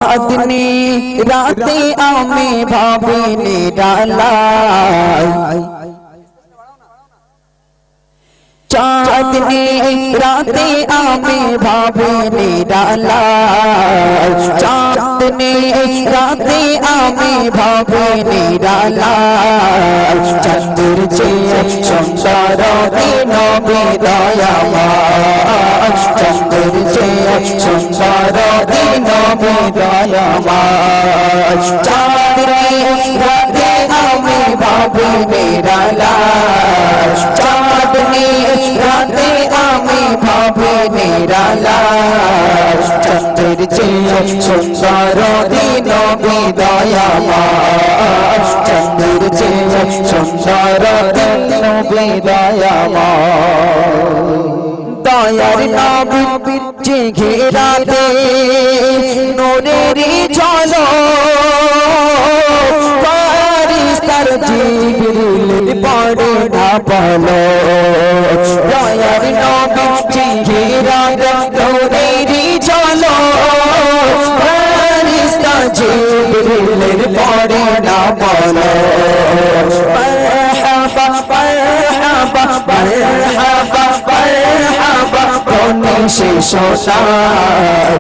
চাঁদনি রাতে আমি ভাবি নিরালাই চাঁদনি রাতে আমি ভাবি নিরালাই চাঁদনি রাতে আমি ভাবি নিরালাই চন্দ্র চেয়ে সুন্দর দিন বিদয়াময় চন্দ্র চেয়ে সুন্দর দিন বিদয়াময় চাঁদনি রাতে আমি ভাবি নিরালাই চাঁদনি রাতে আমি ভাবি নিরালাই চন্দ্র চেয়ে সুন্দর দিন বিদয়াময় চন্দ্র চেয়ে সুন্দর দিন বিদয়াময় দয়ার নবীর চেহারাতে নূরের ঝলক ফারিস্তার জিবরিল পড়ে না বলো দয়ার নবীর চেহারাতে নূরের ঝলক ফারিস্তার জিবরিল পড়ে না বলো মারহাবা মারহাবা মারহাবা মারহাবা কোন শেষ